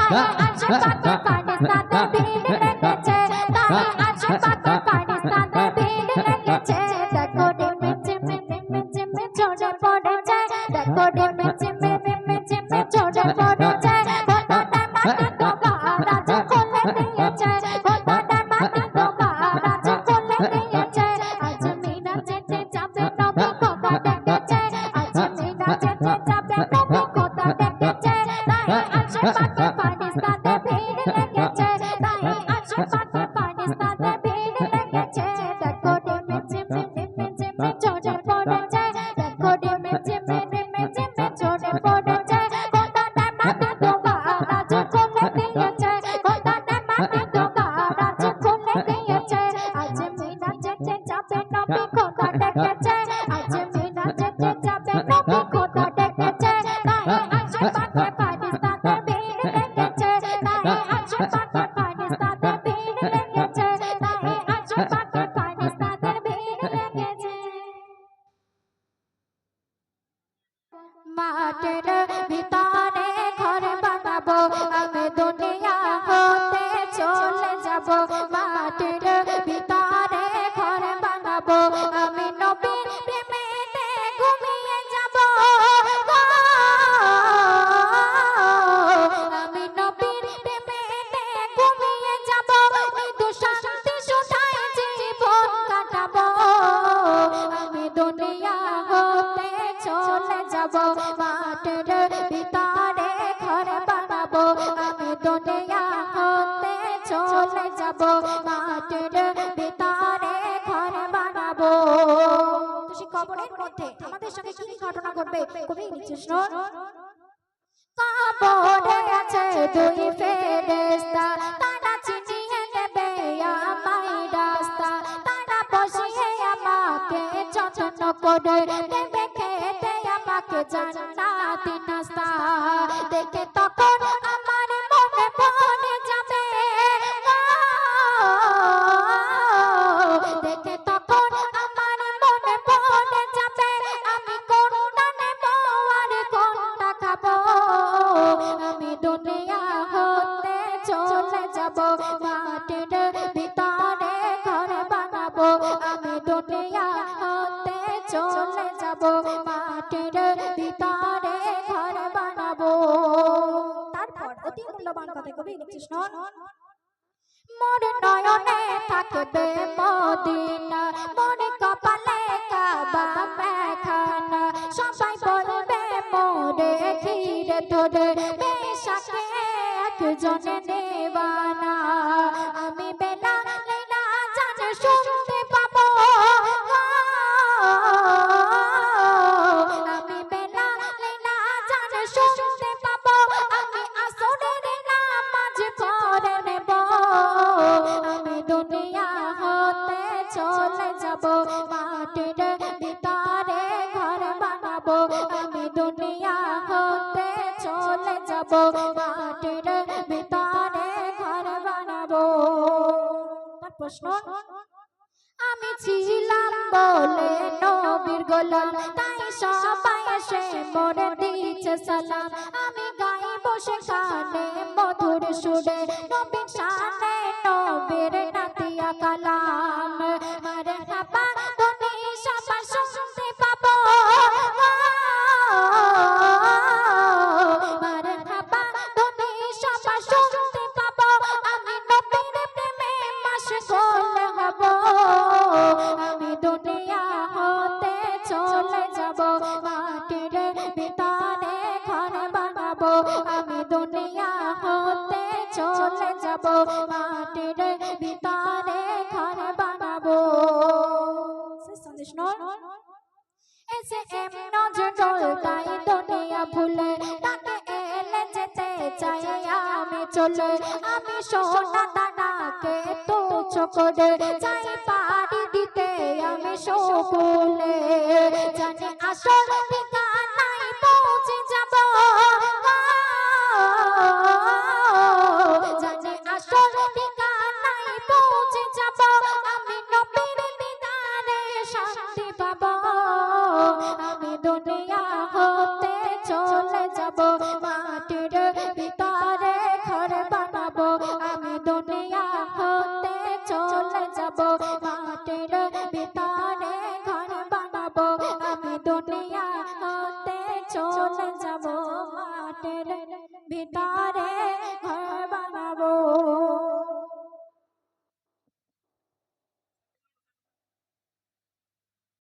আশেপাশে ফারিস্তাদের ভিড় লেগেছে, তাই আশেপাশে ফারিস্তাদের ভিড় লেগেছে। দেখো রিমে ঝিমে রিমে ঝিমে ঝরে পড়েছে, দেখো রিমে ঝিমে রিমে ঝিমে ঝরে পড়েছে। খোদার মাটি দোবারাজ খুলে দিয়েছে, খোদার মাটি দোবারাজ খুলে দিয়েছে। আজ মিরাজেতে যাবে নবী খোদা ডেকেছে, আজ মিরাজেতে যাবে নবী খোদা ডেকেছে। তাই আশেপাশে ফারিস্তাদের ভিড় লেগেছে, তাই আশেপাশে ফারিস্তাদের ভিড় লেগেছে। দেখো রিমে ঝিমে রিমে ঝিমে ঝরে পড়েছে, দেখো রিমে ঝিমে রিমে ঝিমে ঝরে পড়েছে। খোদার মাটি দোবারাজ খুলে দিয়েছে, খোদার মাটি দোবারাজ খুলে দিয়েছে। আজ মিরাজেতে যাবে নবী খোদা ডেকেছে, আজ মিরাজেতে যাবে নবী খোদা ডেকেছে। তাই আশেপাশে ফারিস্তাদের ভিড় লেগেছে, তাই আশেপাশে ফারিস্তাদের ভিড় লেগেছে, তাই আশেপাশে ফারিস্তাদের ভিড় লেগেছে। মাঠের ভিতরে ঘর বানাবো, আমি দুনিয়া হতে চলে যাব। মাঠের ভিতরে ঘর বানাবো, আমি নবীর প্রেমেতে ঘুমিয়ে যাব। আমি নবীর প্রেমেতে ঘুমিয়ে যাব, মৃদু শান্তি সুধায় জীবন কাটাবো। আমি দুনিয়া হতে চলে যাব, মাঠের ভিতরে ঘর বানাবো, আমি দুনিয়া হতে চলে যাব, মাঠের ভিতরে ঘর বানাবো। তো সেই কবরের মধ্যে আমাদের সঙ্গে কি ঘটনা ঘটবে কবি লিখছে শুনুন। কবরে আছে দুই ফেরেশতা, তারা চিনিয়ে দেবে আমায় রাস্তা, তারা বসিয়ে আমাকে যত্ন করে দেবে খেতে আমাকে জান্নাতি নাস্তা। দেখে তখন আমার মনে পড়ে যাবে, দেখে তখন আমার মনে পড়ে যাবে, আমি কোনটা নেব আর কোনটা খাবো। আমি দুনিয়া হতে চলে যাব, মাঠের ভিতরে ঘর বানাবো, আমি দুনিয়া হতে চলে যাব, মাঠের ভিতরে ঘর বানাবো। তারপর অতি মূল্যবান কথা কবি লিখছে শুনুন। মোর নয়নে থাকবে মদিনা, মোর কপালে কাবা মেখানা, সবাই বলবে মোরে ঘিরে ধরে বেশাকে একজনে নেবানা। আমি বেলা লীলা জানে শুনতে পাবো, আমি বেলা লীলা জানে শুনতে পাবো, আমি আসরের নামাজ পড়ে নেব। আমি দুনিয়া হতে চলে যাব, মাঠের ভিতরে ঘর বানাবো, আমি দুনিয়া হতে চলে যাব, মাঠের ভিতরে ঘর বানাবো। তারপর শুনুন। আমি ছিলাম বলে নবীর গোলাম, তাই সবাই এসে মোরে দিচ্ছে সালাম। আমি গাইব সেখানে মধুর সুরে নবীর শানে নবীর নাতিয়া কালাম। মারহাবা ধ্বনি সবার শুনতে পাবো, মারহাবা ধ্বনি সবার শুনতে পাবো, আমি নবীর প্রেমে মাশগুল হব। আমি দুনিয়া হতে চলে যাব, মাটির ভিতরে ঘর বানাবো, আমি দুনিয়া হতে চলে যাব, মাটির ভিতরে ঘর বানাবো। এসে এম নজরুল তাই দুনিয়া ভুলে, তাকে এলে যেতে চাই আমি চলে। আমি সোনা দানাকে তুচ্ছ করে চাই পাড়ি দিতে আমি সকলে, জানি আসল ঠিকানায় পৌঁছে যাব, জানি আসল ঠিকানায় পৌঁছে যাব, আমি নবীর দিদারে শান্তি পাব। আমি দুনিয়া হতে চলে যাব, মাটির ভিতরে ঘর দুনিয়া হতে চলে যাব মাটির ভিতরে ঘর বানাবো আমি দুনিয়া হতে চলে যাব মাটির ভিতরে